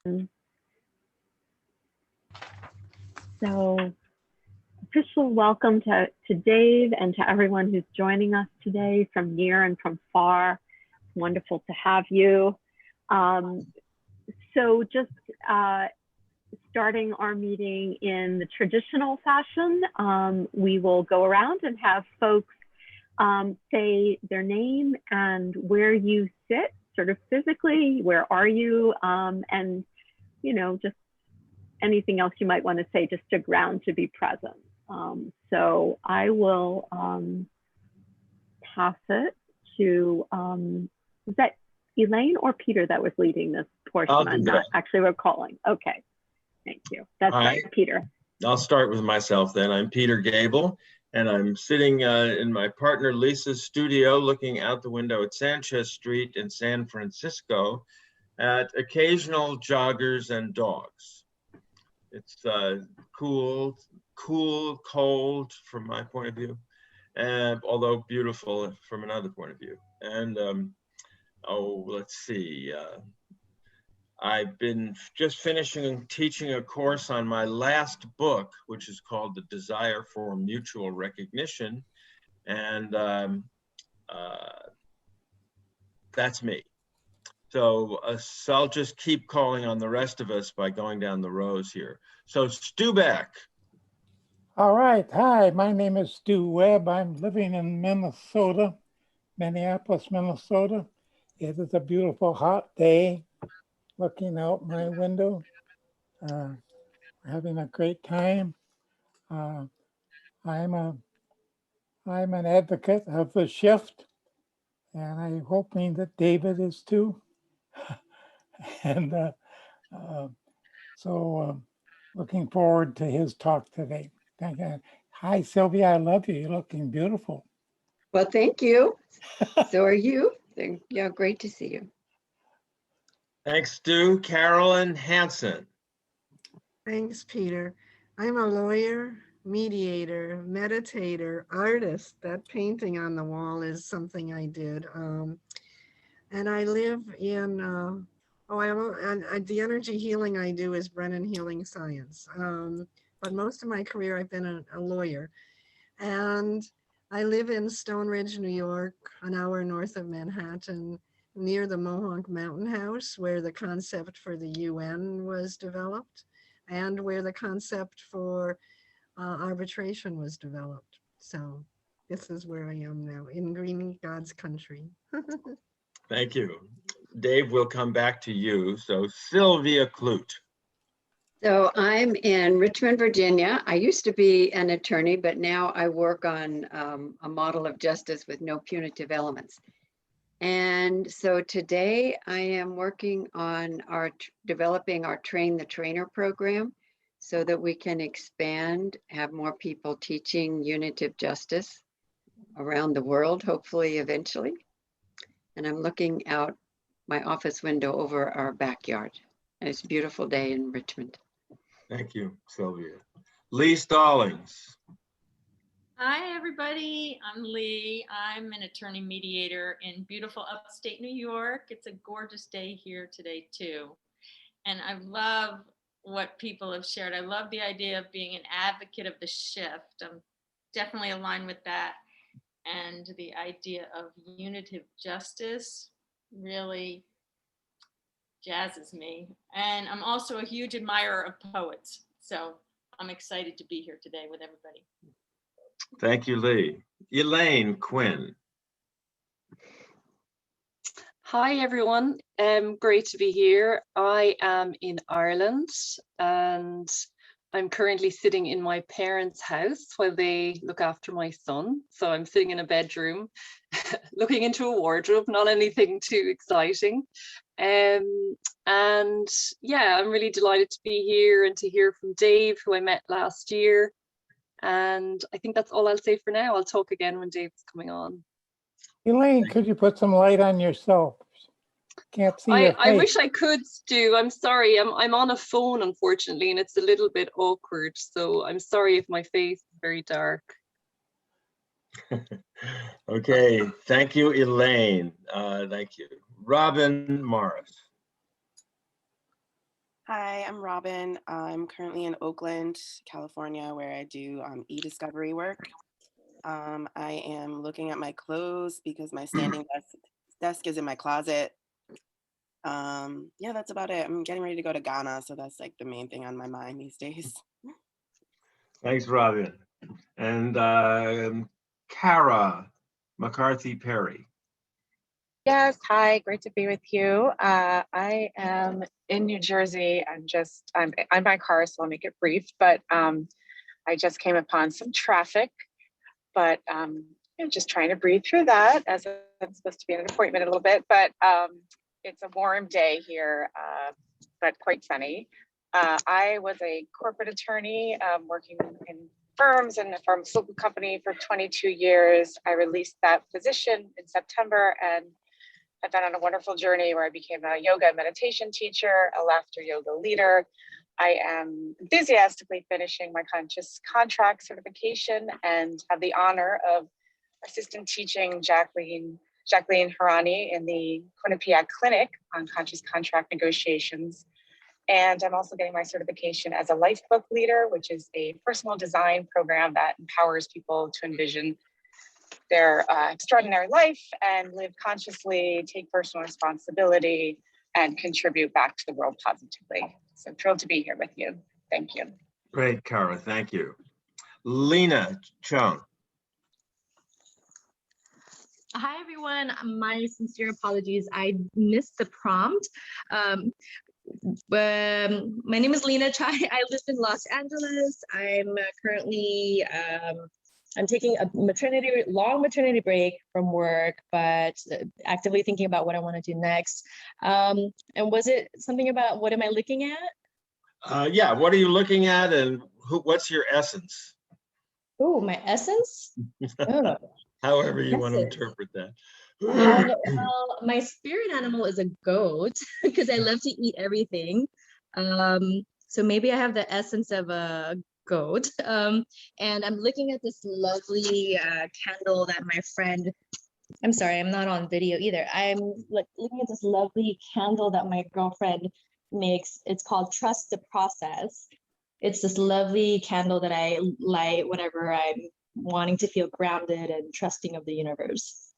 So official welcome to Dave and to everyone who's joining us today from near and from far. Wonderful to have you. So just starting our meeting in the traditional fashion, we will go around and have folks say their name and where you sit, sort of physically, where are you, and just anything else you might want to say just to ground to be present. So I will pass it to, is that Elaine or Peter that was leading this portion? I'm not actually recalling. Okay, thank you. That's right, Peter. I'll start with myself then. I'm Peter Gable, and I'm sitting in my partner Lisa's studio looking out the window at Sanchez Street in San Francisco at occasional joggers and dogs. It's cool, cold from my point of view, and although beautiful from another point of view. And let's see. I've been just finishing teaching a course on my last book, which is called The Desire for Mutual Recognition. And that's me. So I'll just keep calling on the rest of us by going down the rows here. So Stu Beck. All right. Hi, my name is Stu Webb. I'm living in Minnesota, Minneapolis, Minnesota. It is a beautiful hot day. Looking out my window, we're having a great time. I'm an advocate of the shift, and I'm hoping that David is too. And so looking forward to his talk today. Thank you. Hi, Sylvia, I love you. You're looking beautiful. Well, thank you. So are you. Yeah, great to see you. Thanks, Stu. Carolyn Hansen. Thanks, Peter. I'm a lawyer, mediator, meditator, artist. That painting on the wall is something I did. And I live in, the energy healing I do is Brennan Healing Science. But most of my career, I've been a lawyer. And I live in Stone Ridge, New York, an hour north of Manhattan, near the Mohonk Mountain House, where the concept for the UN was developed and where the concept for arbitration was developed. So this is where I am now, in Green God's country. Thank you. Dave, we'll come back to you. So Sylvia Clute. So I'm in Richmond, Virginia. I used to be an attorney, but now I work on a model of justice with no punitive elements. And so today I am working on developing our Train the Trainer program so that we can expand, have more people teaching unitive justice around the world, hopefully eventually. And I'm looking out my office window over our backyard. And it's a beautiful day in Richmond. Thank you, Sylvia. Lee Stallings. Hi, everybody. I'm Lee. I'm an attorney mediator in beautiful upstate New York. It's a gorgeous day here today, too. And I love what people have shared. I love the idea of being an advocate of the shift. I'm definitely aligned with that. And the idea of unitive justice really jazzes me. And I'm also a huge admirer of poets. So I'm excited to be here today with everybody. Thank you, Lee. Elaine Quinn. Hi, everyone. Great to be here. I am in Ireland and I'm currently sitting in my parents' house while they look after my son. So I'm sitting in a bedroom looking into a wardrobe, not anything too exciting. And yeah, I'm really delighted to be here and to hear from Dave, who I met last year. And I think that's all I'll say for now. I'll talk again when Dave's coming on. Elaine, could you put some light on yourself? Can't see your face. I wish I could, Stu. I'm sorry. I'm on a phone, unfortunately, and it's a little bit awkward. So I'm sorry if my face is very dark. Okay, thank you, Elaine. Thank you. Robin Morris. Hi, I'm Robin. I'm currently in Oakland, California, where I do e-discovery work. I am looking at my clothes because my standing desk is in my closet. Yeah, that's about it. I'm getting ready to go to Ghana, so that's like the main thing on my mind these days. Thanks, Robin. And Kara McCarthy Perry. Yes, hi, great to be with you. I am in New Jersey. I'm in my car, so I'll make it brief, but I just came upon some traffic, but I'm just trying to breathe through that as I'm supposed to be in an appointment in a little bit, but it's a warm day here, but quite sunny. I was a corporate attorney working in firms and a pharmaceutical company for 22 years. I released that position in September, and I've been on a wonderful journey where I became a yoga and meditation teacher, a laughter yoga leader. I am enthusiastically finishing my conscious contract certification and have the honor of assistant teaching Jacqueline Harani in the Quinnipiac Clinic on conscious contract negotiations. And I'm also getting my certification as a life book leader, which is a personal design program that empowers people to envision their extraordinary life and live consciously, take personal responsibility, and contribute back to the world positively. So thrilled to be here with you. Thank you. Great, Kara, thank you. Lena Chung. Hi, everyone. My sincere apologies. I missed the prompt. My name is Lena Chai. I live in Los Angeles. I'm currently I'm taking a long maternity break from work, but actively thinking about what I want to do next. And was it something about what am I looking at? Yeah, what are you looking at, and what's your essence? Oh, my essence? Oh. However you want to interpret that. Well, my spirit animal is a goat because I love to eat everything. So maybe I have the essence of a goat. And I'm looking at this lovely candle that my friend, I'm sorry, I'm not on video either. I'm looking at this lovely candle that my girlfriend makes. It's called Trust the Process. It's this lovely candle that I light whenever I'm wanting to feel grounded and trusting of the universe.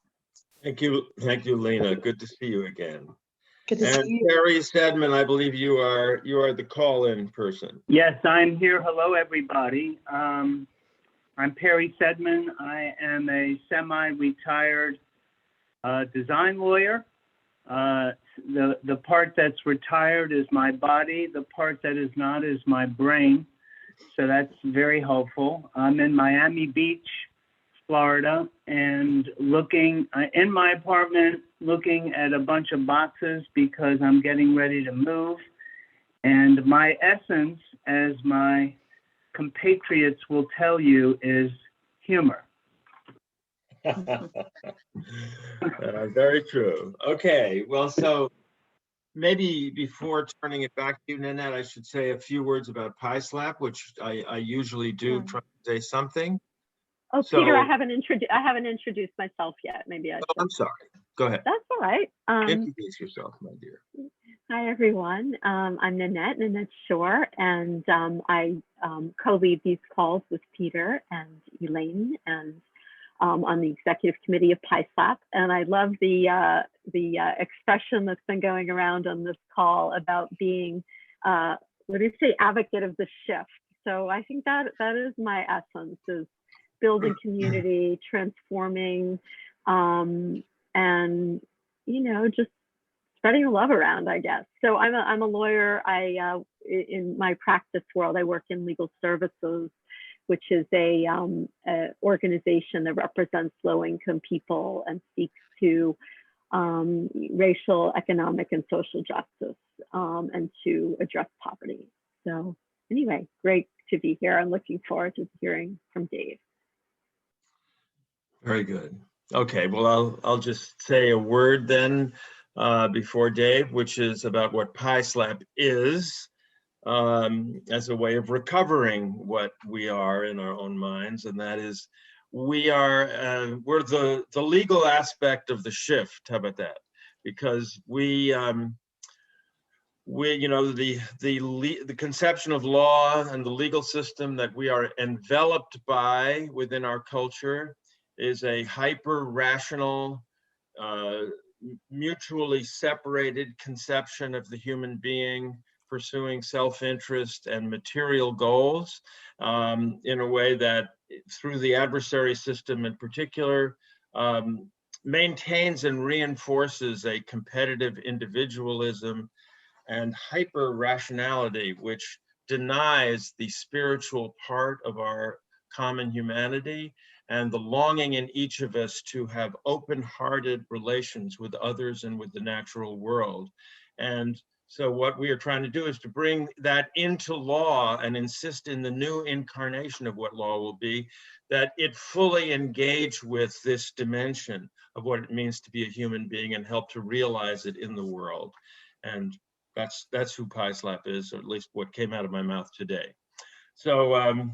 Thank you, Lena. Good to see you again. Good to see you. Perry Sedman, I believe you are the call-in person. Yes, I'm here. Hello, everybody. I'm Perry Sedman. I am a semi-retired design lawyer. The part that's retired is my body. The part that is not is my brain. So that's very helpful. I'm in Miami Beach, Florida, and looking in my apartment, looking at a bunch of boxes because I'm getting ready to move. And my essence, as my compatriots will tell you, is humor. Very true. Okay, well, so maybe before turning it back to you, Nanette, I should say a few words about PISLAP, which I usually do try to say something. Oh, so, Peter, I haven't introduced myself yet. Maybe I should. I'm sorry. Go ahead. That's all right. Introduce yourself, my dear. Hi, everyone. I'm Nanette Shore, and I co-lead these calls with Peter and Elaine, and on the executive committee of PISLAP. And I love the expression that's been going around on this call about being, what do you say, advocate of the shift. So I think that is my essence, is building community, transforming, and, you know, just spreading the love around, I guess. So I'm a lawyer. In my practice world, I work in legal services, which is a organization that represents low-income people and seeks to racial, economic, and social justice, and to address poverty. So anyway, great to be here. I'm looking forward to hearing from Dave. Very good. Okay, well, I'll just say a word then before Dave, which is about what PISLAP is. As a way of recovering what we are in our own minds, and that is we're the legal aspect of the shift. How about that? Because we the conception of law and the legal system that we are enveloped by within our culture is a hyper-rational, mutually separated conception of the human being pursuing self-interest and material goals in a way that, through the adversary system in particular, maintains and reinforces a competitive individualism and hyper-rationality, which denies the spiritual part of our common humanity and the longing in each of us to have open-hearted relations with others and with the natural world. And so what we are trying to do is to bring that into law and insist in the new incarnation of what law will be, that it fully engage with this dimension of what it means to be a human being and help to realize it in the world. And that's who PISLAP is, or at least what came out of my mouth today. So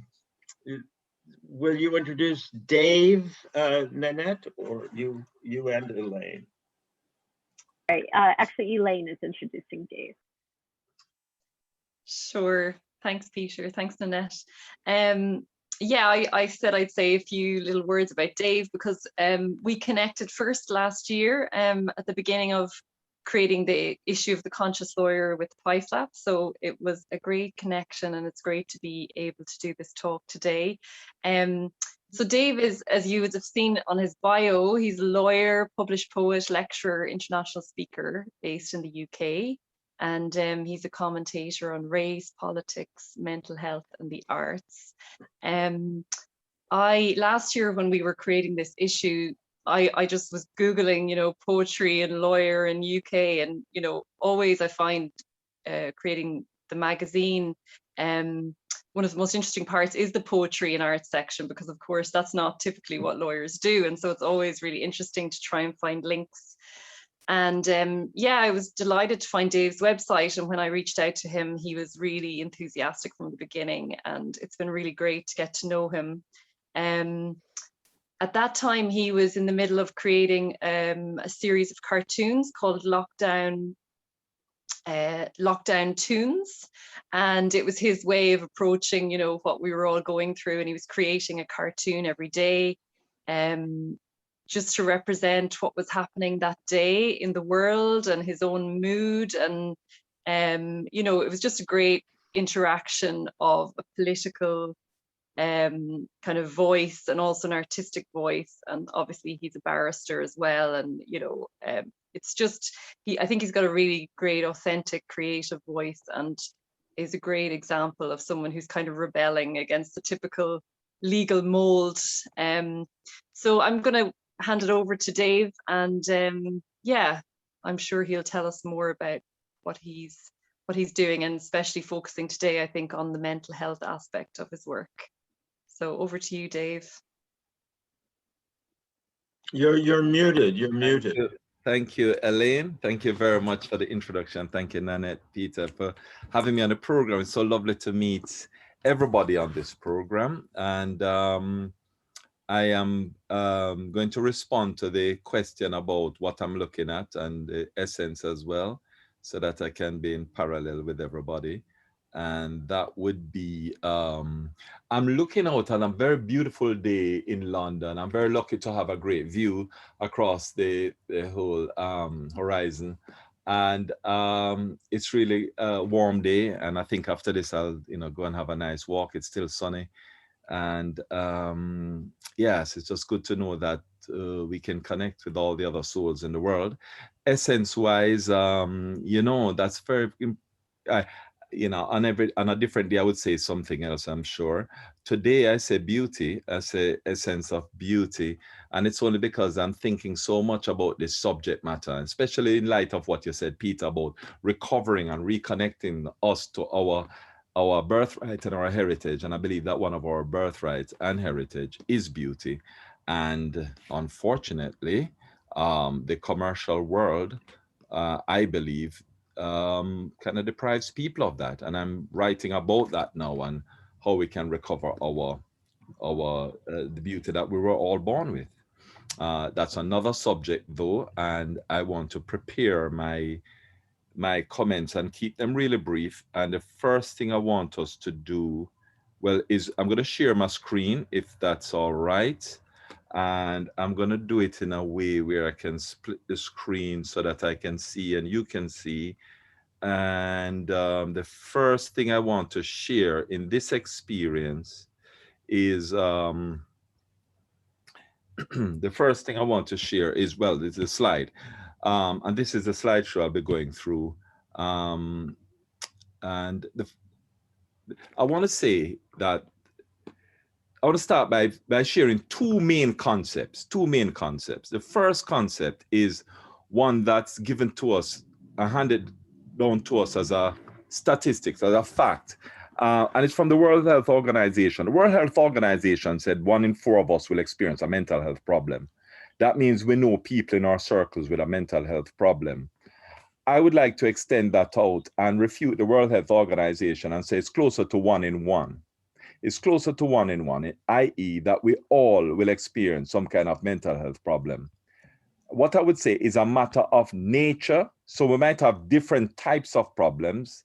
will you introduce Dave, Nanette, or you and Elaine? Right. Actually, Elaine is introducing Dave. Sure. Thanks, Peter. Thanks, Nanette. Yeah, I said I'd say a few little words about Dave because we connected first last year at the beginning of creating the issue of the conscious lawyer with PISLAP. So it was a great connection, and it's great to be able to do this talk today. So Dave is, as you would have seen on his bio, he's a lawyer, published poet, lecturer, international speaker based in the UK. And he's a commentator on race, politics, mental health, and the arts. Last year when we were creating this issue, I just was Googling, poetry and lawyer in UK, and, always I find creating the magazine, one of the most interesting parts is the poetry and arts section, because of course that's not typically what lawyers do. And so it's always really interesting to try and find links. And yeah, I was delighted to find Dave's website. And when I reached out to him, he was really enthusiastic from the beginning. And it's been really great to get to know him. At that time, he was in the middle of creating a series of cartoons called Lockdown Tunes. And it was his way of approaching, what we were all going through. And he was creating a cartoon every day. Just to represent what was happening that day in the world and his own mood. And, it was just a great interaction of a political kind of voice and also an artistic voice. And obviously he's a barrister as well. And, it's just, I think he's got a really great, authentic, creative voice, and is a great example of someone who's kind of rebelling against the typical legal mold. So I'm going to hand it over to Dave, and yeah, I'm sure he'll tell us more about what he's doing, and especially focusing today, I think, on the mental health aspect of his work. So over to you, Dave. You're muted. You're muted. Thank you, Elaine. Thank you very much for the introduction. Thank you, Nanette, Peter, for having me on the program. It's so lovely to meet everybody on this program. And I am going to respond to the question about what I'm looking at and the essence as well, so that I can be in parallel with everybody. And that would be, I'm looking out on a very beautiful day in London. I'm very lucky to have a great view across the whole horizon. And it's really a warm day. And I think after this, I'll go and have a nice walk. It's still sunny. And yes, it's just good to know that we can connect with all the other souls in the world. Essence-wise, that's very, on a different day, I would say something else, I'm sure. Today, I say beauty, I say essence of beauty. And it's only because I'm thinking so much about this subject matter, especially in light of what you said, Peter, about recovering and reconnecting us to our birthright and our heritage. And I believe that one of our birthrights and heritage is beauty. And unfortunately, the commercial world, I believe, kind of deprives people of that. And I'm writing about that now, and how we can recover the beauty that we were all born with. That's another subject though, and I want to prepare my my comments and keep them really brief. And the first thing I want us to do, well, is I'm going to share my screen, if that's all right. And I'm going to do it in a way where I can split the screen so that I can see and you can see. And the first thing I want to share in this experience is the first thing I want to share is, well, it's a slide. And this is the slideshow I'll be going through. And I want to say that I want to start by sharing two main concepts. The first concept is one that's given to us, handed down to us as a statistics, as a fact. And it's from the World Health Organization. The World Health Organization said 1 in 4 of us will experience a mental health problem. That means we know people in our circles with a mental health problem. I would like to extend that out and refute the World Health Organization and say it's closer to 1 in 1. It's closer to 1 in 1, i.e. that we all will experience some kind of mental health problem. What I would say is a matter of nature. So we might have different types of problems,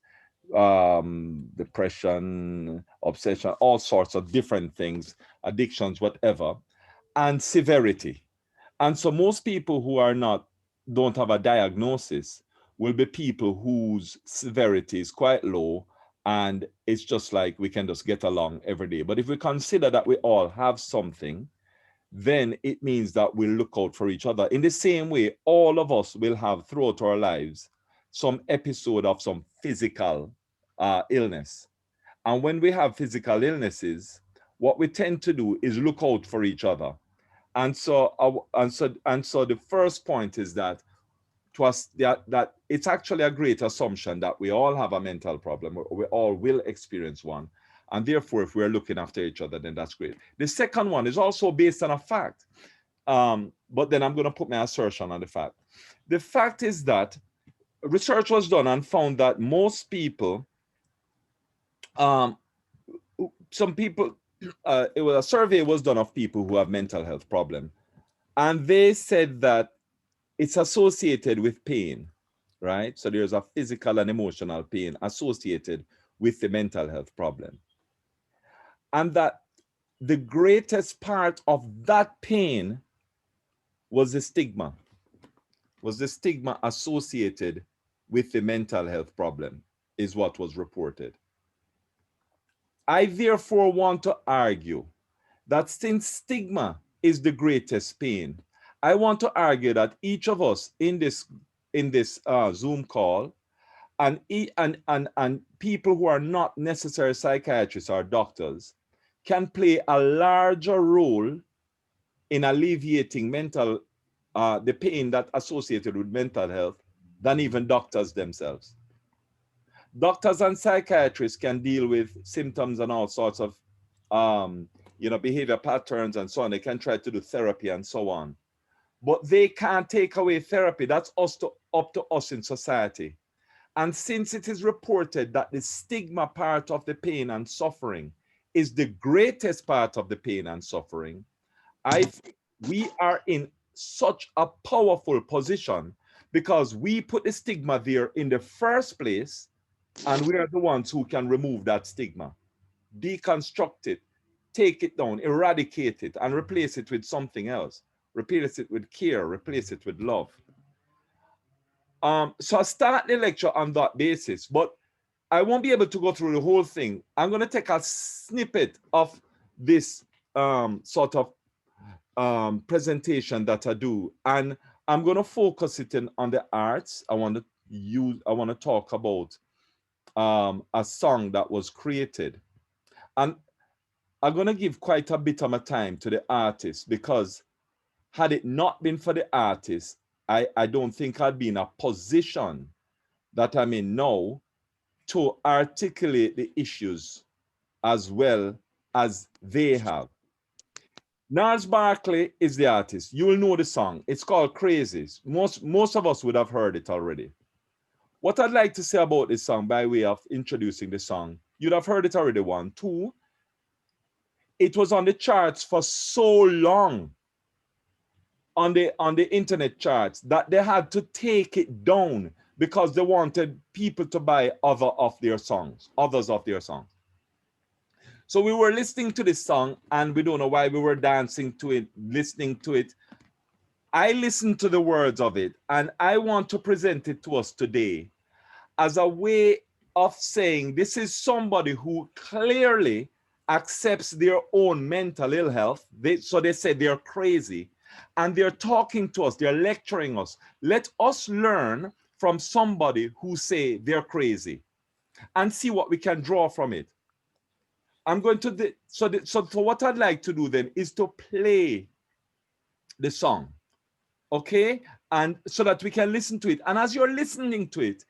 depression, obsession, all sorts of different things, addictions, whatever, and severity. And so most people who don't have a diagnosis will be people whose severity is quite low, and it's just like we can just get along every day. But if we consider that we all have something, then it means that we'll look out for each other. In the same way, all of us will have throughout our lives some episode of some physical illness. And when we have physical illnesses, what we tend to do is look out for each other. And so the first point is that that it's actually a great assumption that we all have a mental problem, or we all will experience one. And therefore, if we're looking after each other, then that's great. The second one is also based on a fact. But then I'm going to put my assertion on the fact. The fact is that research was done and found that most people, some people, a survey was done of people who have mental health problem. And they said that it's associated with pain, right? So there's a physical and emotional pain associated with the mental health problem. And that the greatest part of that pain was the stigma associated with the mental health problem, is what was reported. I therefore want to argue that since stigma is the greatest pain, I want to argue that each of us in this Zoom call, and people who are not necessarily psychiatrists or doctors, can play a larger role in alleviating the pain that associated with mental health than even doctors themselves. Doctors and psychiatrists can deal with symptoms and all sorts of behavior patterns and so on. They can try to do therapy and so on. But they can't take away therapy. That's up to us in society. And since it is reported that the stigma part of the pain and suffering is the greatest part of the pain and suffering, I think we are in such a powerful position because we put the stigma there in the first place, and we are the ones who can remove that stigma, deconstruct it, take it down, eradicate it, and replace it with something else. Replace it with care, replace it with love. So I start the lecture on that basis, but I won't be able to go through the whole thing. I'm going to take a snippet of this sort of presentation that I do, and I'm going to focus it on the arts. I want to talk about a song that was created, and I'm going to give quite a bit of my time to the artist, because had it not been for the artist, I don't think I'd be in a position that I'm in now to articulate the issues as well as they have. Gnarls Barkley is the artist. You will know the song. It's called Crazies. Most of us would have heard it already. What I'd like to say about this song, by way of introducing the song, you'd have heard it already, 1. 2, it was on the charts for so long, on the internet charts, that they had to take it down because they wanted people to buy others of their songs. So we were listening to this song and we don't know why we were dancing to it, listening to it. I listened to the words of it and I want to present it to us today as a way of saying this is somebody who clearly accepts their own mental ill health. So they say they're crazy and they're talking to us, they're lecturing us. Let us learn from somebody who say they're crazy and see what we can draw from it. I'm going to, so what I'd like to do then is to play the song, okay? And so that we can listen to it. And as you're listening to it,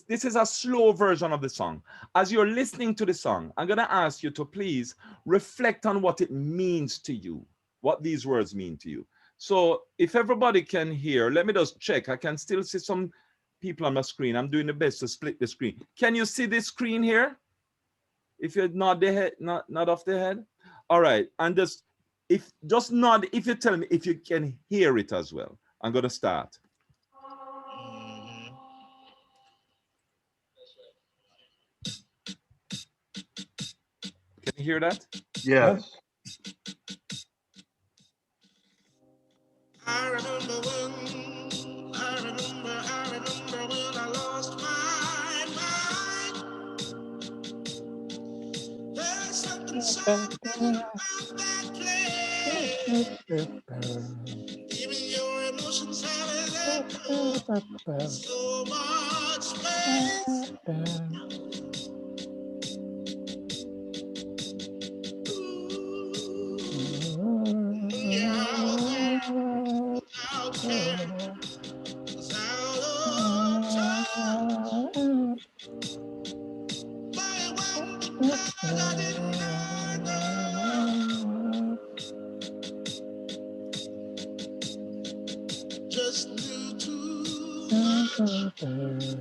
this is a slow version of the song. As you're listening to the song, I'm gonna ask you to please reflect on what it means to you, what these words mean to you. So if everybody can hear, let me just check. I can still see some people on the screen. I'm doing the best to split the screen. Can you see this screen here? If you're not the head, not off the head. All right, and just nod if you tell me if you can hear it as well. I'm gonna start. Can you hear that? Yes. I remember when I lost my mind. There's something about that place. Even your emotions have so much space. Out care, was out of time. But it wasn't because I didn't know. Just knew too much.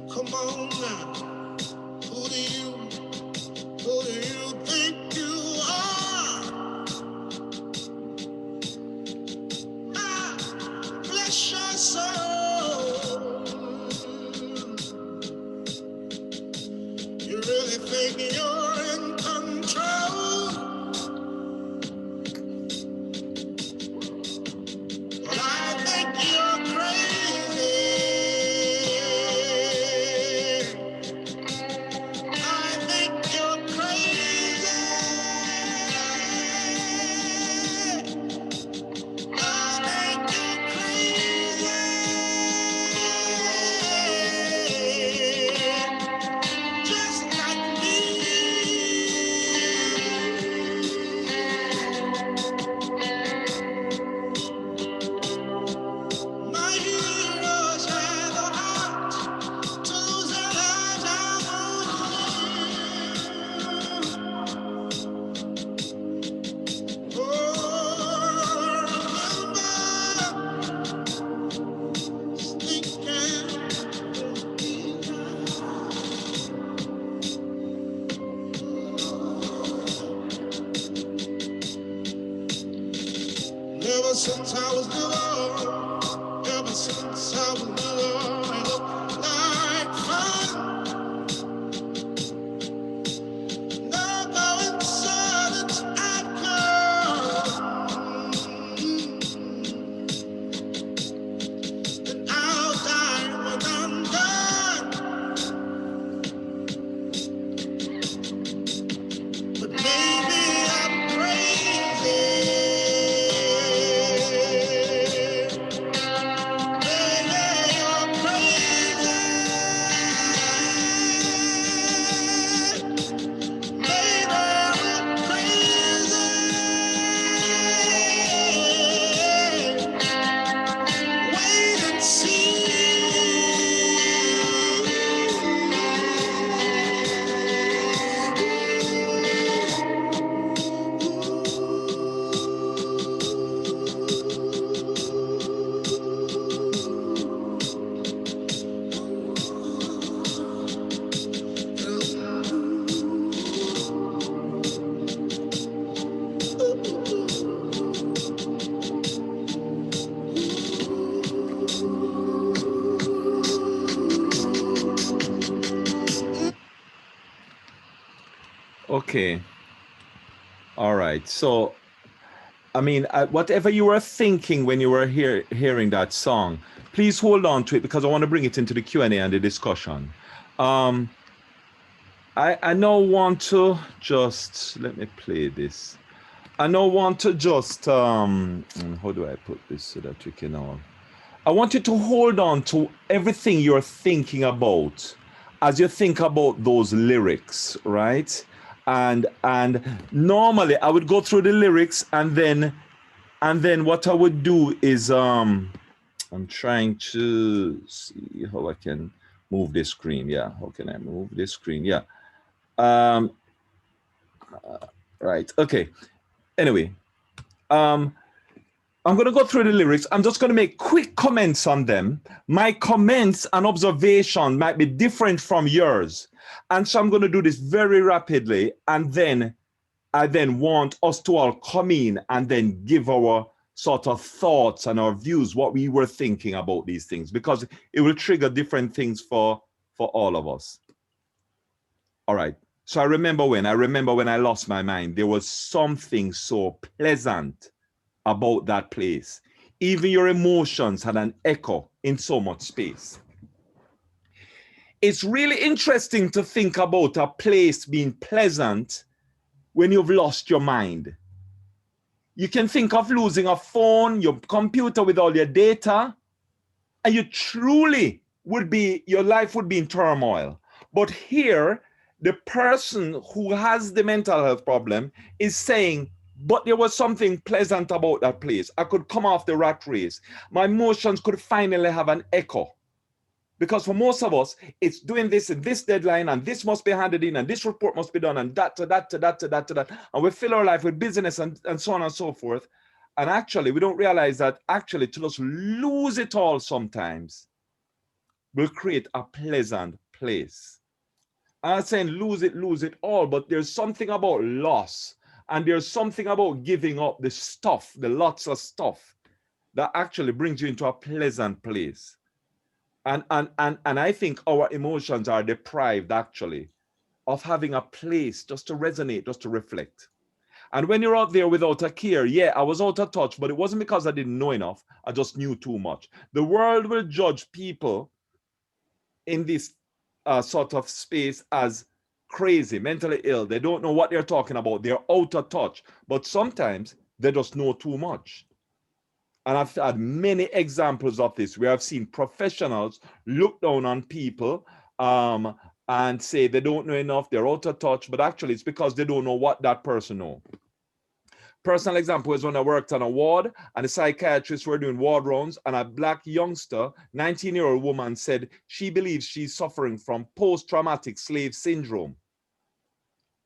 Come on now, who do you think you are? Ah, bless your soul. You really think you're in control? Well, I think you're crazy. I think you're crazy. I think you're crazy. Just like me. My heroes have a heart to lose their lives. Ever since I was little, ever since I was little, I looked like fun. Now going silent I've come. Okay. All right. So, I mean, whatever you were thinking when you were hearing that song, please hold on to it because I want to bring it into the Q&A and the discussion. I now want to just, let me play this. I now want to just, how do I put this so that we can all, I want you to hold on to everything you're thinking about as you think about those lyrics, right? And normally I would go through the lyrics and then what I would do is, I'm trying to see how I can move this screen. Yeah, how can I move this screen? Yeah. Right, okay. Anyway, I'm going to go through the lyrics. I'm just going to make quick comments on them. My comments and observation might be different from yours. And so I'm going to do this very rapidly. And then I then want us to all come in and then give our sort of thoughts and our views, what we were thinking about these things, because it will trigger different things for all of us. All right. So I remember when I lost my mind, there was something so pleasant about that place. Even your emotions had an echo in so much space. It's really interesting to think about a place being pleasant when you've lost your mind. You can think of losing a phone, your computer with all your data, and you truly would be, your life would be in turmoil. But here, the person who has the mental health problem is saying, but there was something pleasant about that place. I could come off the rat race. My emotions could finally have an echo. Because for most of us, it's doing this and this deadline, and this must be handed in, and this report must be done, and that to that to that to that to that. And we fill our life with business and so on and so forth. And actually, we don't realize that actually to just lose it all sometimes will create a pleasant place. I'm not saying lose it all, but there's something about loss, and there's something about giving up the stuff, the lots of stuff, that actually brings you into a pleasant place. And I think our emotions are deprived actually of having a place just to resonate, just to reflect. And when you're out there without a care, yeah, I was out of touch, but it wasn't because I didn't know enough. I just knew too much. The world will judge people in this sort of space as crazy, mentally ill. They don't know what they're talking about. They're out of touch. But sometimes they just know too much. And I've had many examples of this where I've seen professionals look down on people and say they don't know enough, they're out of touch, but actually it's because they don't know what that person knows. Personal example is when I worked on a ward and the psychiatrists were doing ward rounds, and a Black youngster, 19-year-old woman, said she believes she's suffering from post-traumatic slave syndrome.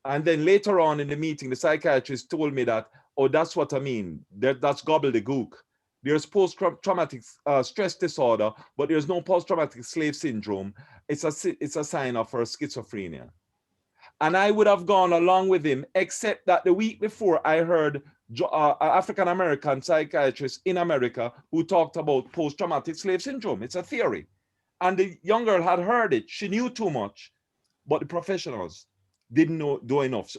And then later on in the meeting, the psychiatrist told me that, oh, that's what I mean. That's gobbledygook. There's post-traumatic stress disorder, but there's no post-traumatic slave syndrome. It's a sign of her schizophrenia. And I would have gone along with him, except that the week before I heard an African-American psychiatrist in America who talked about post-traumatic slave syndrome. It's a theory. And the young girl had heard it. She knew too much, but the professionals didn't know enough.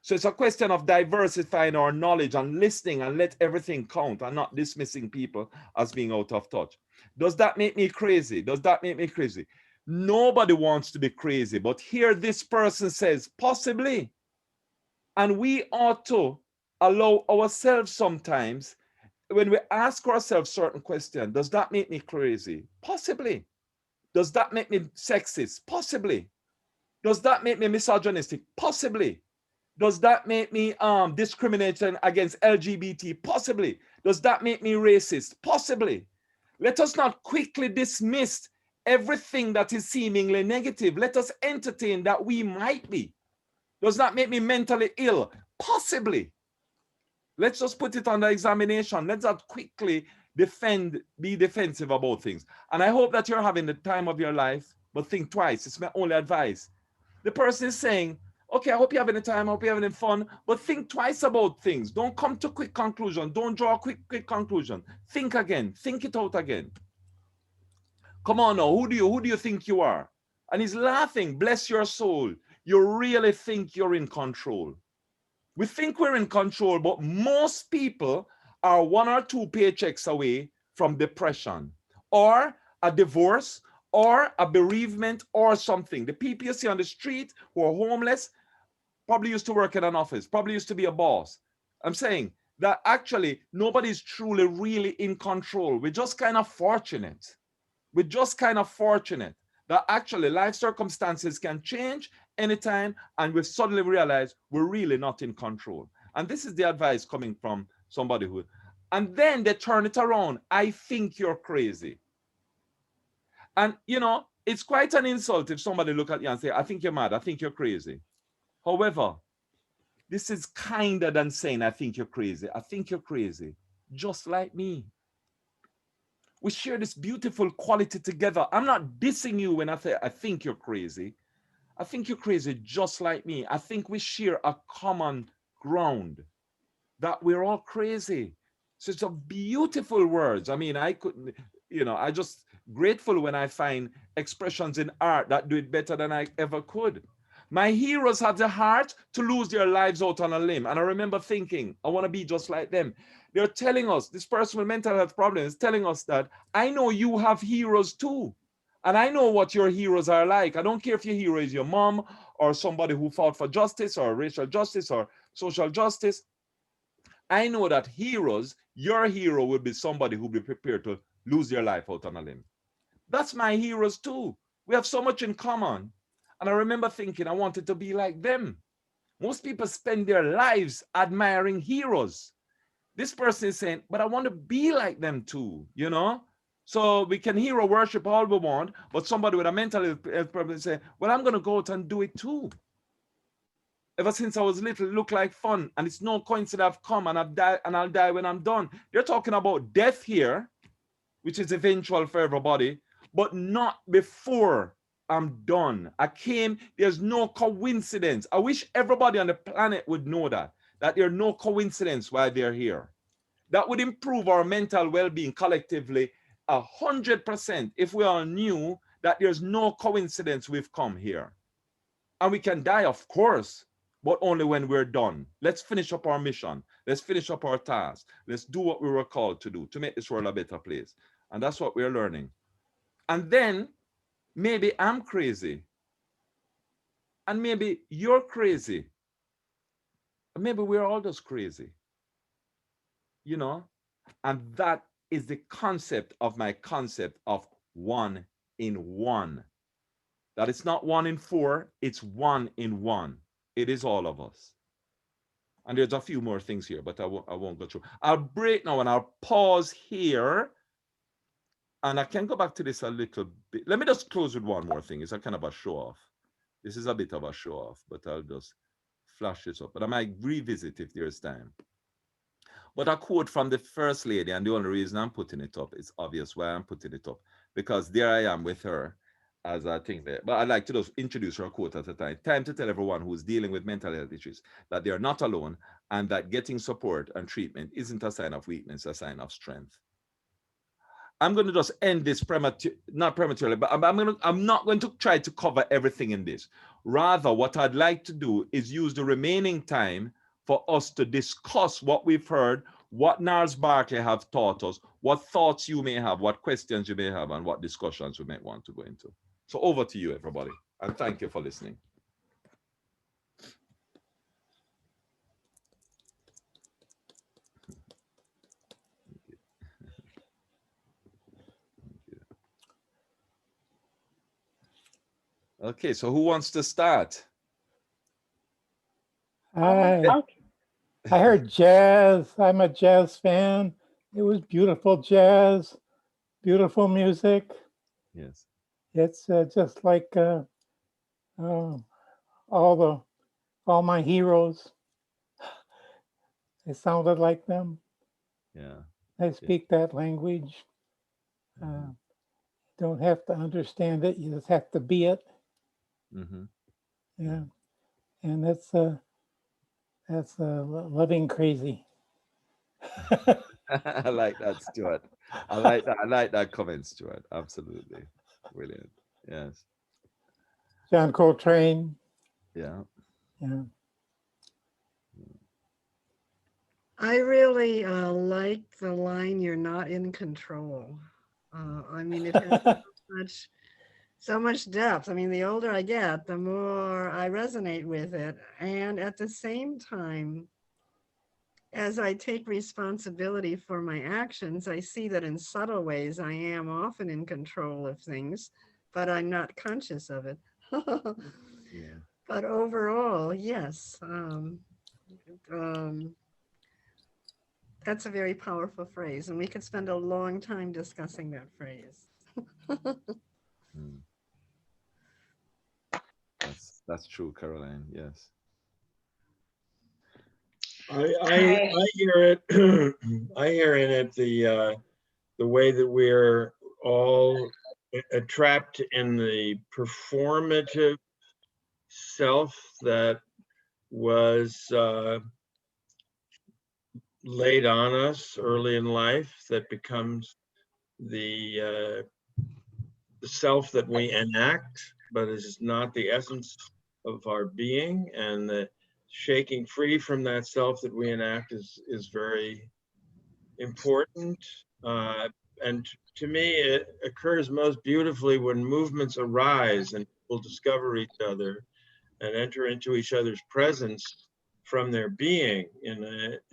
So it's a question of diversifying our knowledge and listening and let everything count and not dismissing people as being out of touch. Does that make me crazy? Does that make me crazy? Nobody wants to be crazy, but here this person says, possibly. And we ought to allow ourselves sometimes, when we ask ourselves certain questions, does that make me crazy? Possibly. Does that make me sexist? Possibly. Does that make me misogynistic? Possibly. Does that make me discriminating against LGBT? Possibly. Does that make me racist? Possibly. Let us not quickly dismiss everything that is seemingly negative. Let us entertain that we might be. Does that make me mentally ill? Possibly. Let's just put it under examination. Let's not quickly be defensive about things. And I hope that you're having the time of your life, but think twice. It's my only advice. The person is saying, okay, I hope you're having a time, I hope you're having fun, but think twice about things. Don't come to quick conclusion. Don't draw a quick conclusion. Think again. Think it out again. Come on now, who do you think you are? And he's laughing, bless your soul. you really think you're in control. We think we're in control, but most people are 1 or 2 paychecks away from depression or a divorce or a bereavement or something. The people you see on the street who are homeless probably used to work in an office, probably used to be a boss. I'm saying that actually nobody's truly really in control. We're just kind of fortunate. We're just kind of fortunate that actually life circumstances can change anytime, and we've suddenly realized we're really not in control. And this is the advice coming from somebody who, and then they turn it around. I think you're crazy. And you know, it's quite an insult if somebody look at you and say, I think you're mad, I think you're crazy. However, this is kinder than saying, I think you're crazy. I think you're crazy, just like me. We share this beautiful quality together. I'm not dissing you when I say, I think you're crazy. I think you're crazy just like me. I think we share a common ground, that we're all crazy. So it's a beautiful words. I mean, I couldn't, you know, I just grateful when I find expressions in art that do it better than I ever could. My heroes had the heart to lose their lives out on a limb. And I remember thinking, I want to be just like them. They're telling us, this person with mental health problems is telling us that I know you have heroes too. And I know what your heroes are like. I don't care if your hero is your mom or somebody who fought for justice or racial justice or social justice. I know that heroes, your hero will be somebody who will be prepared to lose their life out on a limb. That's my heroes too. We have so much in common. And I remember thinking I wanted to be like them. Most people spend their lives admiring heroes. This person is saying, but I want to be like them too, you know? So we can hero worship all we want, but somebody with a mental health problem say, well, I'm going to go out and do it too. Ever since I was little, it looked like fun, and it's no coincidence I've come and I've died, and I'll die when I'm done. They're talking about death here, which is eventual for everybody, but not before I'm done. I came, there's no coincidence. I wish everybody on the planet would know that there's no coincidence why they're here. That would improve our mental well-being collectively 100% if we all knew that there's no coincidence we've come here. And we can die, of course, but only when we're done. Let's finish up our mission. Let's finish up our task. Let's do what we were called to do to make this world a better place. And that's what we're learning. And then maybe I'm crazy. And maybe you're crazy. Maybe we're all just crazy. You know? And that is the concept of my concept of 1 in 1. That it's not 1 in 4, it's 1 in 1. It is all of us. And there's a few more things here, but I won't go through. I'll break now and I'll pause here. And I can go back to this a little bit. Let me just close with one more thing. It's a kind of a show off. This is a bit of a show off, but I'll just flash this up. But I might revisit if there's time. But a quote from the First Lady, and the only reason I'm putting it up, it's obvious why I'm putting it up, because there I am with her as I think that. But I'd like to just introduce her quote at a time. Time to tell everyone who's dealing with mental health issues that they are not alone, and that getting support and treatment isn't a sign of weakness, a sign of strength. I'm going to just end this not prematurely, but I'm not going to try to cover everything in this. Rather, what I'd like to do is use the remaining time for us to discuss what we've heard, what Gnarls Barkley have taught us, what thoughts you may have, what questions you may have, and what discussions we might want to go into. So over to you, everybody, and thank you for listening. Okay, so who wants to start? I heard jazz. I'm a jazz fan. It was beautiful jazz, beautiful music. Yes. It's just like all my heroes. It sounded like them. Yeah. They speak that language. Don't have to understand it. You just have to be it. Mm-hmm. Yeah, and that's living crazy. I like that, Stuart. I like that comment, Stuart. Absolutely. Brilliant. Yes. John Coltrane. Yeah. Yeah. I really like the line, "You're not in control." I mean, it has so much depth. I mean, the older I get, the more I resonate with it. And at the same time, as I take responsibility for my actions, I see that in subtle ways, I am often in control of things, but I'm not conscious of it. Yeah. But overall, yes, that's a very powerful phrase, and we could spend a long time discussing that phrase. Mm. That's true, Caroline. Yes. I hear it. I hear in it the way that we're all trapped in the performative self that was laid on us early in life, that becomes the self that we enact, but is not the essence of our being. And the shaking free from that self that we enact is very important. And to me, it occurs most beautifully when movements arise and people discover each other and enter into each other's presence from their being in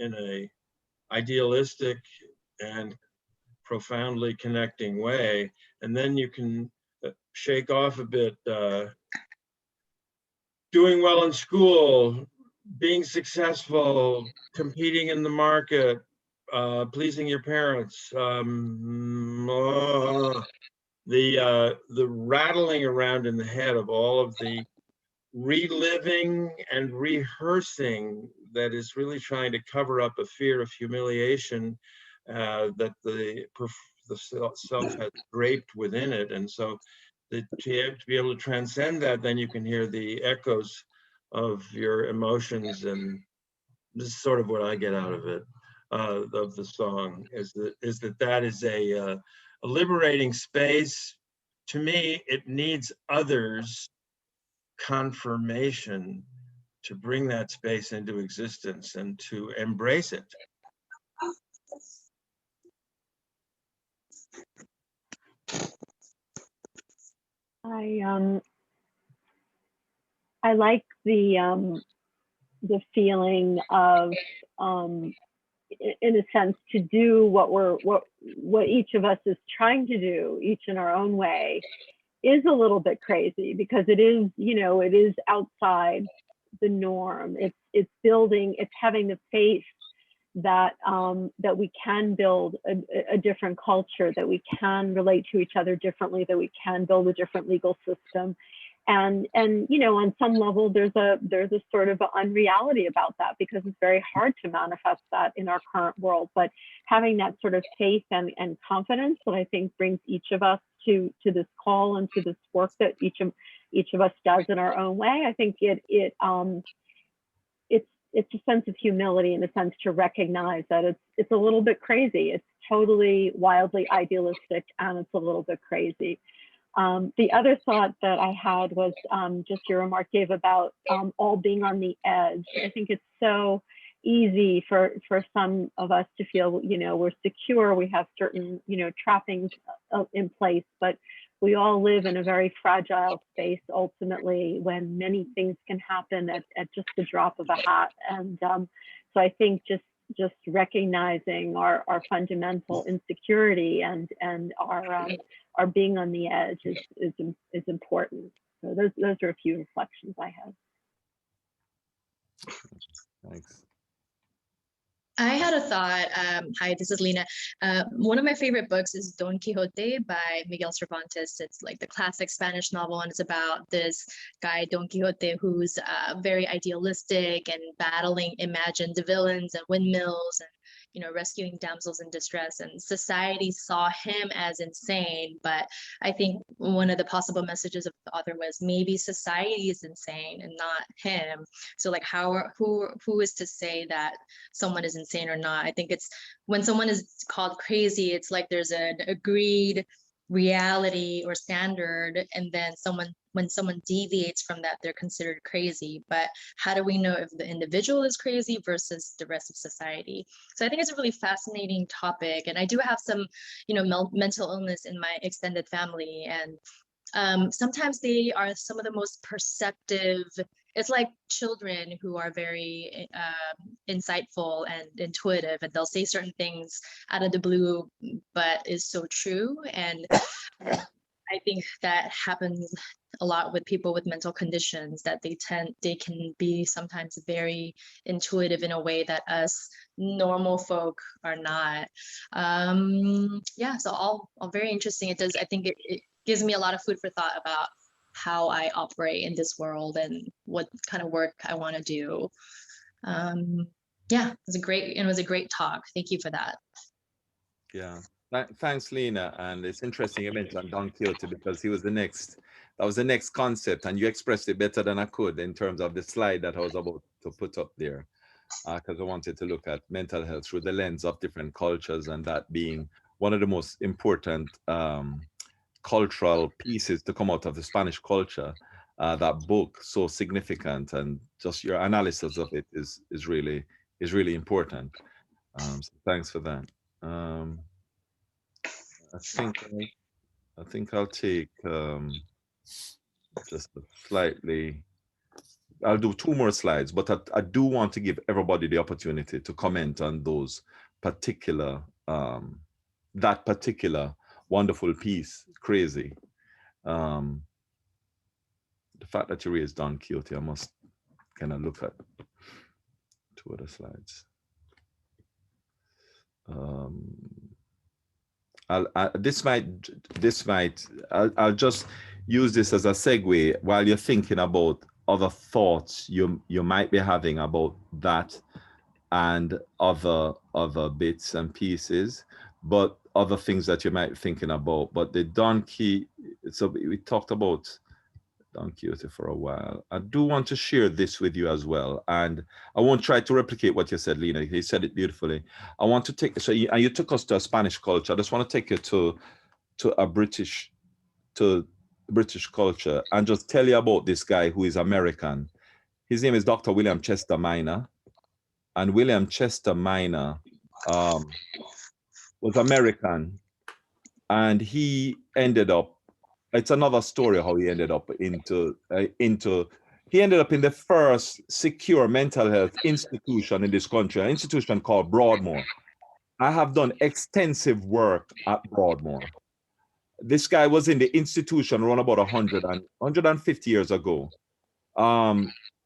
a idealistic and profoundly connecting way. And then you can shake off a bit doing well in school, being successful, competing in the market, pleasing your parents, the rattling around in the head of all of the reliving and rehearsing that is really trying to cover up a fear of humiliation that the self has draped within it. And so to be able to transcend that, then you can hear the echoes of your emotions. And this is sort of what I get out of it, of the song, is that is a liberating space. To me, it needs others' confirmation to bring that space into existence and to embrace it. I like the feeling of in a sense to do what each of us is trying to do, each in our own way, is a little bit crazy, because it is, it is outside the norm. It's building, it's having the faith that that we can build a different culture, that we can relate to each other differently, that we can build a different legal system. And on some level, there's a sort of unreality about that, because it's very hard to manifest that in our current world. But having that sort of faith and confidence that I think brings each of us to this call and to this work that each of us does in our own way, I think it's a sense of humility, in a sense, to recognize that it's a little bit crazy. It's totally wildly idealistic, and it's a little bit crazy. The other thought that I had was just your remark, Dave, about all being on the edge. I think it's so easy for some of us to feel, we're secure, we have certain, trappings in place, but we all live in a very fragile space ultimately, when many things can happen at just the drop of a hat. And so I think just recognizing our fundamental insecurity and our being on the edge is important. So those are a few reflections I have. Thanks. I had a thought. Hi, this is Lena. One of my favorite books is Don Quixote by Miguel Cervantes. It's like the classic Spanish novel, and it's about this guy, Don Quixote, who's very idealistic and battling imagined villains and windmills and, rescuing damsels in distress. And society saw him as insane. But I think one of the possible messages of the author was maybe society is insane and not him. So like who is to say that someone is insane or not? I think it's when someone is called crazy, it's like there's an agreed reality or standard, and then someone when someone deviates from that, they're considered crazy. But how do we know if the individual is crazy versus the rest of society? So I think it's a really fascinating topic. And I do have some, mental illness in my extended family. And sometimes they are some of the most perceptive. It's like children who are very insightful and intuitive, and they'll say certain things out of the blue, but is so true. And I think that happens a lot with people with mental conditions, that they can be sometimes very intuitive in a way that us normal folk are not. Yeah, so all very interesting. It does, I think it gives me a lot of food for thought about how I operate in this world and what kind of work I want to do. Yeah, it was a great talk. Thank you for that. Yeah. Thanks, Lena. And it's interesting you mentioned Don Quixote, because that was the next concept, and you expressed it better than I could in terms of the slide that I was about to put up there, because I wanted to look at mental health through the lens of different cultures, and that being one of the most important cultural pieces to come out of the Spanish culture. That book, so significant, and just your analysis of it is really important. So thanks for that. I think I'll take just a slightly. I'll do 2 more slides, but I do want to give everybody the opportunity to comment on those particular, that particular wonderful piece, Crazy. The fact that you raised Don Quixote, I must kind of look at 2 other slides. I'll just use this as a segue while you're thinking about other thoughts you might be having about that and other bits and pieces, but other things that you might be thinking about. But the donkey, so we talked about Don Quixote for a while. I do want to share this with you as well, and I won't try to replicate what you said, Lena. You said it beautifully. I want to take, and you took us to a Spanish culture. I just want to take you to a British culture and just tell you about this guy who is American. His name is Dr. William Chester Minor, and William Chester Minor was American, and he ended up. It's another story how he ended up he ended up in the first secure mental health institution in this country, an institution called Broadmoor. I have done extensive work at Broadmoor. This guy was in the institution around about 150 years ago.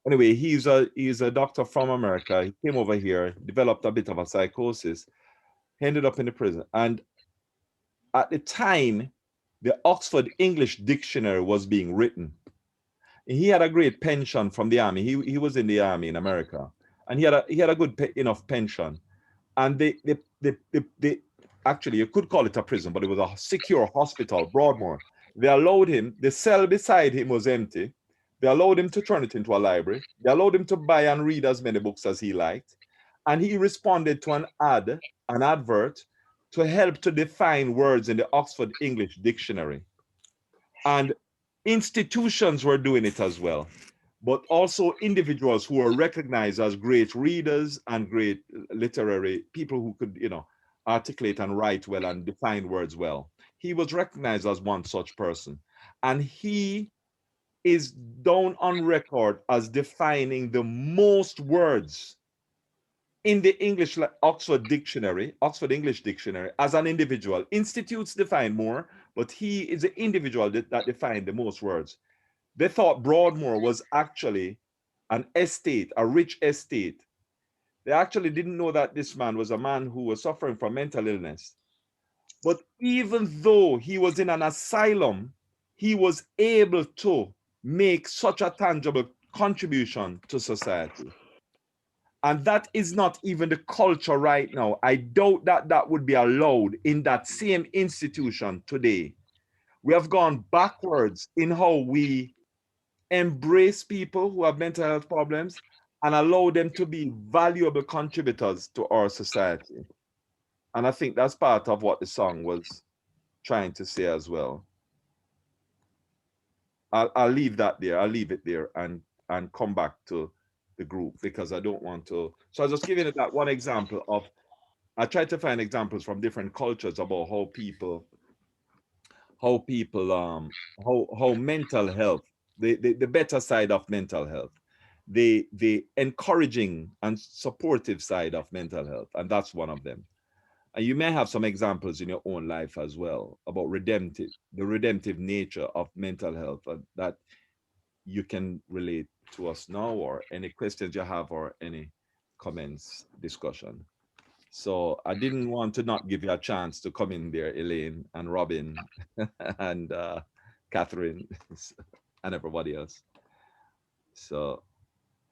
Anyway, he's a doctor from America. He came over here, developed a bit of a psychosis, ended up in the prison. And at the time, the Oxford English Dictionary was being written. He had a great pension from the army. He was in the army in America, and he had a good enough pension. And they actually, you could call it a prison, but it was a secure hospital, Broadmoor. They allowed him. The cell beside him was empty. They allowed him to turn it into a library. They allowed him to buy and read as many books as he liked, and he responded to an advert, to help to define words in the Oxford English Dictionary. And institutions were doing it as well, but also individuals who were recognized as great readers and great literary people who could, articulate and write well and define words well. He was recognized as one such person. And he is down on record as defining the most words in the Oxford English Dictionary as an individual. Institutes define more, but he is the individual that defined the most words. They thought Broadmoor was actually an estate, a rich estate. They actually didn't know that this man was a man who was suffering from mental illness. But even though he was in an asylum, he was able to make such a tangible contribution to society. And that is not even the culture right now. I doubt that would be allowed in that same institution today. We have gone backwards in how we embrace people who have mental health problems and allow them to be valuable contributors to our society. And I think that's part of what the song was trying to say as well. I'll leave that there. I'll leave it there and come back to the group because I don't want to. So I'll just give you that one example of, I tried to find examples from different cultures about how people how mental health, the better side of mental health, the encouraging and supportive side of mental health, and that's one of them. And you may have some examples in your own life as well about the redemptive nature of mental health that you can relate to us now, or any questions you have or any comments, discussion. So I didn't want to not give you a chance to come in there, Elaine and Robin and Catherine and everybody else. So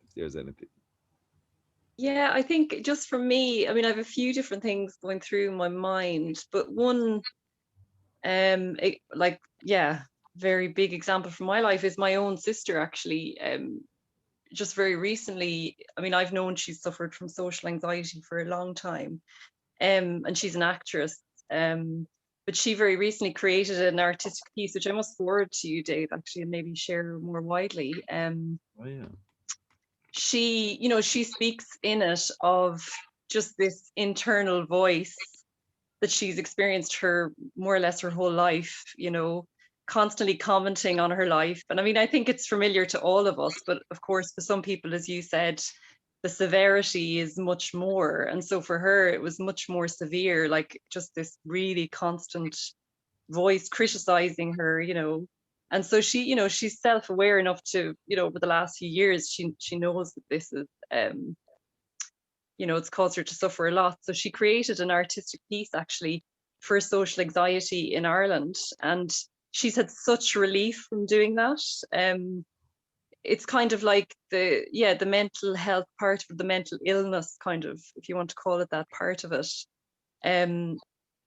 if there's anything. Yeah, I think just for me, I mean, I have a few different things going through my mind, but one, very big example from my life is my own sister, actually. Just very recently, I mean, I've known she's suffered from social anxiety for a long time, and she's an actress. But she very recently created an artistic piece, which I must forward to you, Dave, actually, and maybe share more widely. Oh yeah. She, you know, she speaks in it of just this internal voice that she's experienced her more or less her whole life, you know, constantly commenting on her life. And I mean, I think it's familiar to all of us, but of course, for some people, as you said, the severity is much more. And so for her, it was much more severe, like just this really constant voice criticizing her, you know. And so she, you know, she's self-aware enough to, you know, over the last few years, she knows that this is, you know, it's caused her to suffer a lot. So she created an artistic piece actually for social anxiety in Ireland. And she's had such relief from doing that. It's kind of like the mental health part of the mental illness, kind of, if you want to call it that part of it.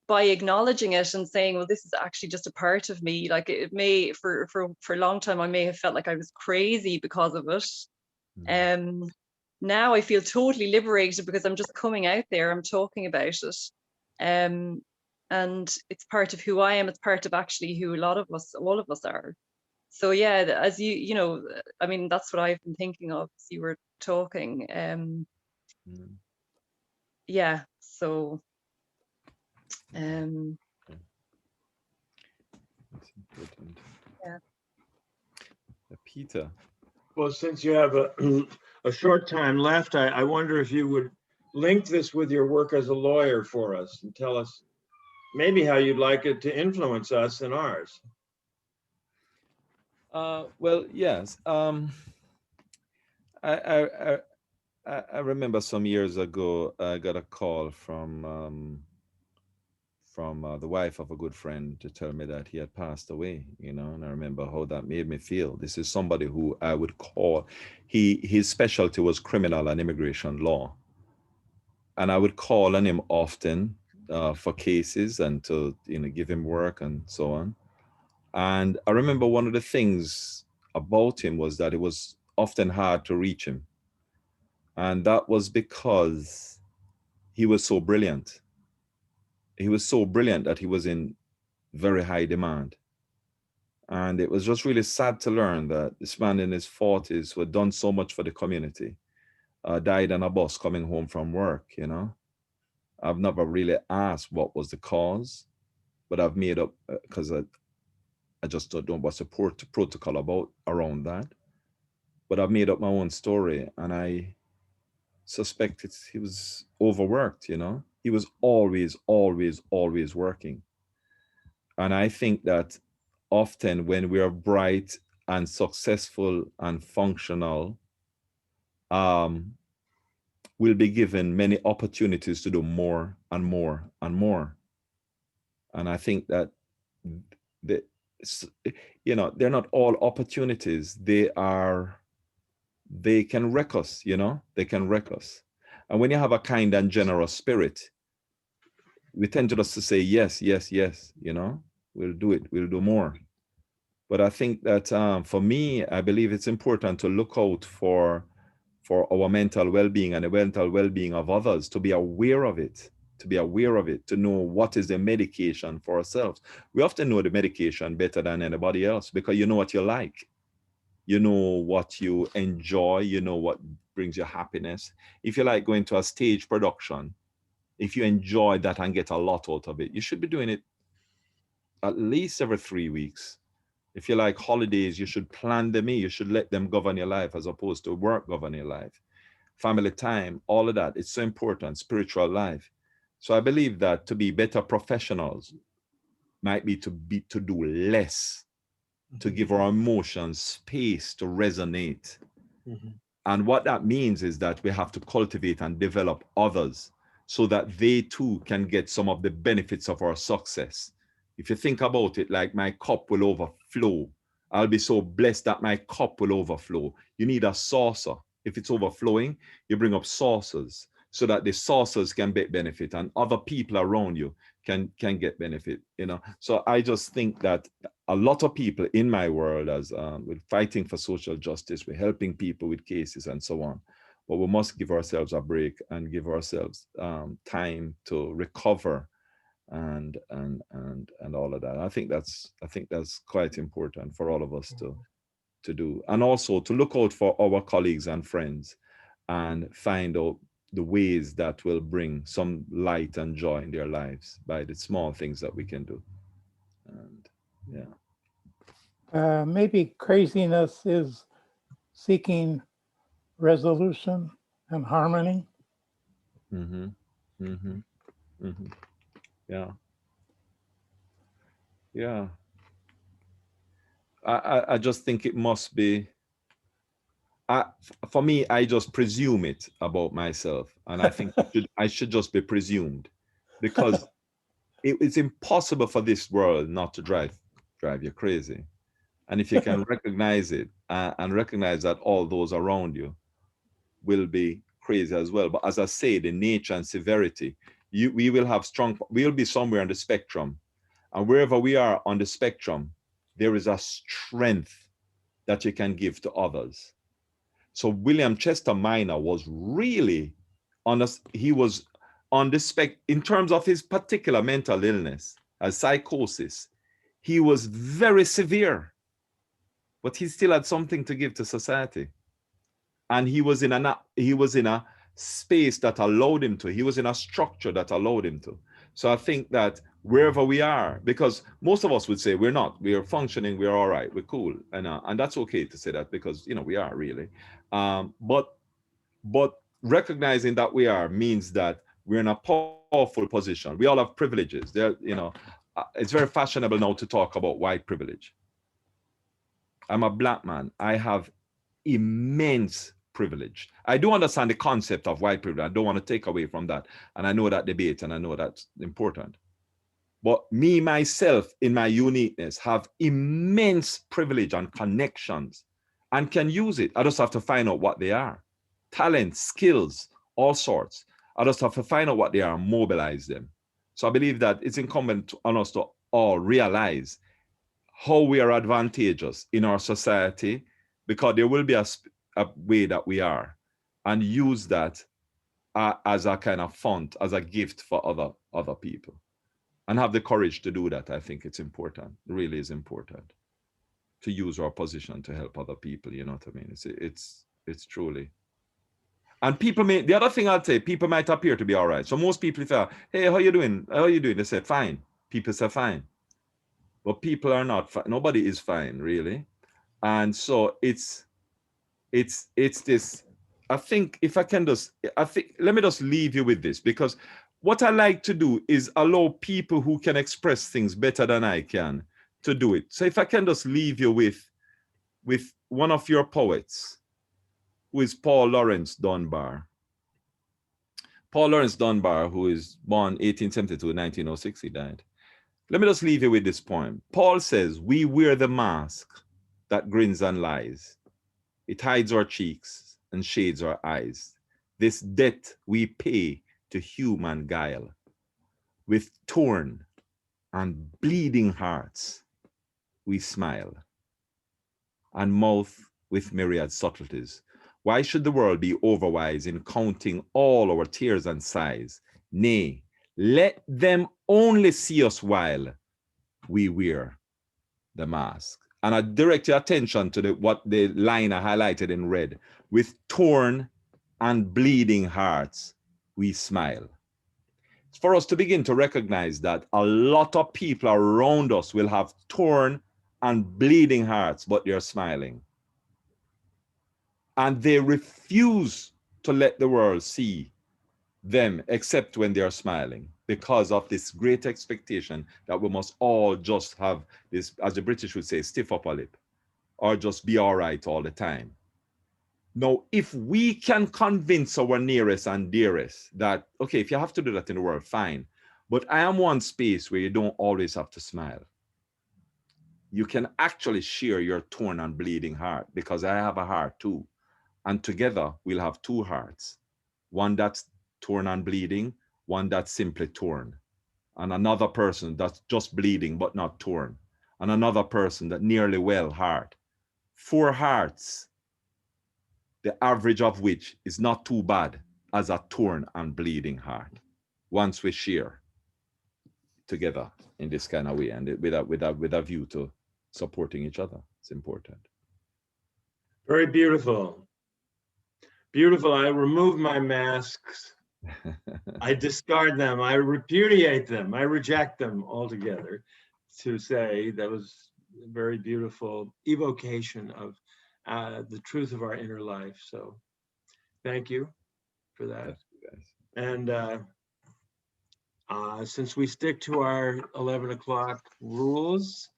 By acknowledging it and saying, well, this is actually just a part of me. Like it may, for a long time, I may have felt like I was crazy because of it. Now I feel totally liberated because I'm just coming out there, I'm talking about it. And it's part of who I am. It's part of actually who a lot of us, all of us are. So yeah, as you know, I mean, that's what I've been thinking of as you were talking. Yeah, so That's important. yeah. Peter. Well, since you have a short time left, I wonder if you would link this with your work as a lawyer for us and tell us maybe how you'd like it to influence us in ours. Well, yes. I remember some years ago, I got a call from the wife of a good friend to tell me that he had passed away, you know, and I remember how that made me feel. This is somebody who I would call, his specialty was criminal and immigration law. And I would call on him often for cases and to, you know, give him work and so on. And I remember one of the things about him was that it was often hard to reach him. And that was because he was so brilliant. He was so brilliant that he was in very high demand. And it was just really sad to learn that this man in his 40s who had done so much for the community died on a bus coming home from work, you know. I've never really asked what was the cause, but I've made up, because I just don't know what's the protocol about around that. But I've made up my own story, and I suspect he was overworked, you know. He was always, always, always working. And I think that often when we are bright and successful and functional, we'll be given many opportunities to do more and more and more. And I think that you know, they're not all opportunities. They can wreck us, you know, they can wreck us. And when you have a kind and generous spirit, we tend to just to say, yes, yes, yes, you know, we'll do it, we'll do more. But I think that for me, I believe it's important to look out for our mental well-being and the mental well-being of others, to be aware of it, to be aware of it, to know what is the medication for ourselves. We often know the medication better than anybody else because you know what you like. You know what you enjoy, you know what brings you happiness. If you like going to a stage production, if you enjoy that and get a lot out of it, you should be doing it at least every 3 weeks. If you like holidays, you should plan them in. You should let them govern your life as opposed to work govern your life. Family time, all of that, it's so important, spiritual life. So I believe that to be better professionals might be to do less, to give our emotions space to resonate. And what that means is that we have to cultivate and develop others so that they too can get some of the benefits of our success. If you think about it, like my cup will overflow. I'll be so blessed that my cup will overflow. You need a saucer. If it's overflowing, you bring up saucers so that the saucers can get benefit and other people around you can get benefit, you know. So I just think that a lot of people in my world, as we're fighting for social justice, we're helping people with cases and so on, but we must give ourselves a break and give ourselves time to recover and all of that. I think that's quite important for all of us to do, and also to look out for our colleagues and friends and find out the ways that will bring some light and joy in their lives by the small things that we can do. And yeah. Maybe craziness is seeking resolution and harmony. Yeah. Yeah. I just think it must be, for me, I just presume it about myself. And I think I should just be presumed, because it's impossible for this world not to drive you crazy. And if you can recognize it and recognize that all those around you will be crazy as well. But as I say, the nature and severity, we will have we'll be somewhere on the spectrum. And wherever we are on the spectrum, there is a strength that you can give to others. So William Chester Minor was really he was on the in terms of his particular mental illness, as psychosis, he was very severe, but he still had something to give to society. And he was in a space that allowed him to, he was in a structure that allowed him to. So I think that wherever we are, because most of us would say we're not, we are functioning, we're all right, we're cool. And that's okay to say that, because, you know, we are really. But recognizing that we are means that we're in a powerful position. We all have privileges. There, you know, it's very fashionable now to talk about white privilege. I'm a Black man. I have immense privilege. I do understand the concept of white privilege. I don't want to take away from that. And I know that debate, and I know that's important. But me, myself, in my uniqueness, have immense privilege and connections and can use it. I just have to find out what they are. Talent, skills, all sorts. I just have to find out what they are and mobilize them. So I believe that it's incumbent on us to all realize how we are advantageous in our society, because there will be a way that we are, and use that as a kind of font, as a gift for other people, and have the courage to do that. I think it's important. It really is important to use our position to help other people. You know what I mean? It's truly. And people may, the other thing I'd say, people might appear to be all right. So most people say, hey, how you doing? How you doing? They say, fine. People say, fine. But people are not fine. Nobody is fine, really. And so it's this, I think, if I can just, let me just leave you with this, because what I like to do is allow people who can express things better than I can to do it. So if I can just leave you with one of your poets, who is Paul Laurence Dunbar. Paul Laurence Dunbar, who is born 1872, 1906, he died. Let me just leave you with this poem. Paul says, we wear the mask that grins and lies. It hides our cheeks and shades our eyes. This debt we pay to human guile. With torn and bleeding hearts, we smile, and mouth with myriad subtleties. Why should the world be overwise in counting all our tears and sighs? Nay, Let them only see us while we wear the mask. And I direct your attention to what the line I highlighted in red. With torn and bleeding hearts, we smile. It's for us to begin to recognize that a lot of people around us will have torn and bleeding hearts, but they're smiling. And they refuse to let the world see them except when they are smiling, because of this great expectation that we must all just have this, as the British would say, stiff upper lip, or just be all right all the time. Now, if we can convince our nearest and dearest that, okay, if you have to do that in the world, fine. But I am one space where you don't always have to smile. You can actually share your torn and bleeding heart, because I have a heart too. And together we'll have two hearts. One that's torn and bleeding, one that's simply torn. And another person that's just bleeding but not torn. And another person that nearly well heart. 4 hearts, the average of which is not too bad as a torn and bleeding heart. Once we share together in this kind of way, and with a view to supporting each other, it's important. Very beautiful. Beautiful. I remove my masks. I discard them. I repudiate them. I reject them altogether. To say that was a very beautiful evocation of the truth of our inner life. So thank you for that. And since we stick to our 11 o'clock rules,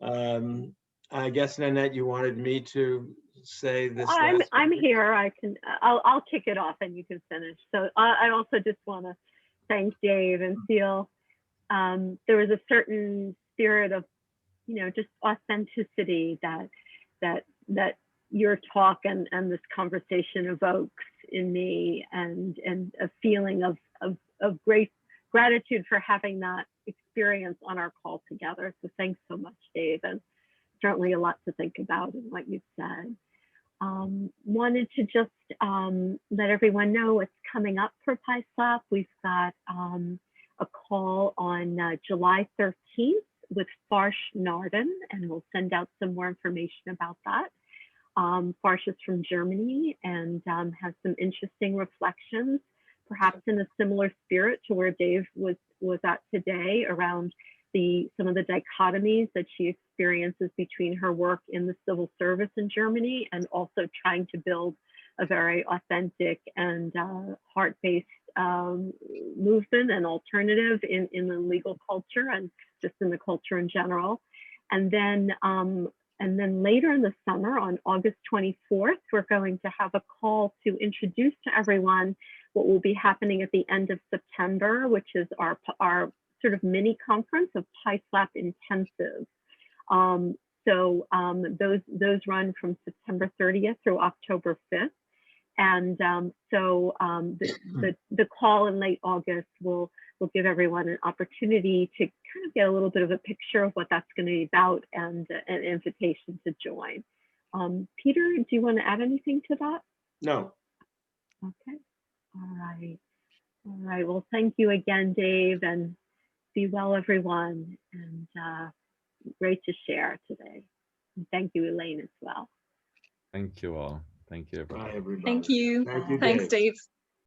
I guess, Nanette, you wanted me to say this. I'm here. I'll kick it off and you can finish. So I also just want to thank Dave and feel there was a certain spirit of, just authenticity that your talk and this conversation evokes in me, and a feeling of great gratitude for having that experience on our call together. So thanks so much, Dave, and certainly a lot to think about in what you've said. Wanted to just let everyone know what's coming up for PISLAP. We've got a call on July 13th with Farsh Narden, and we'll send out some more information about that. Farsh is from Germany and has some interesting reflections, perhaps in a similar spirit to where Dave was at today, around some of the dichotomies that she experiences between her work in the civil service in Germany and also trying to build a very authentic and heart-based movement and alternative in the legal culture and just in the culture in general. And then later in the summer, on August 24th, we're going to have a call to introduce to everyone what will be happening at the end of September, which is our sort of mini conference of PISLAP Intensive. Those run from September 30th through October 5th. And the call in late August will give everyone an opportunity to kind of get a little bit of a picture of what that's going to be about, and an invitation to join. Peter, do you want to add anything to that? No. Okay. All right. All right. Well, thank you again, Dave, and be well, everyone. And great to share today. And thank you, Elaine, as well. Thank you all. Thank you, everybody. Bye, everybody. Thank you. Thank you, Thanks, Dave.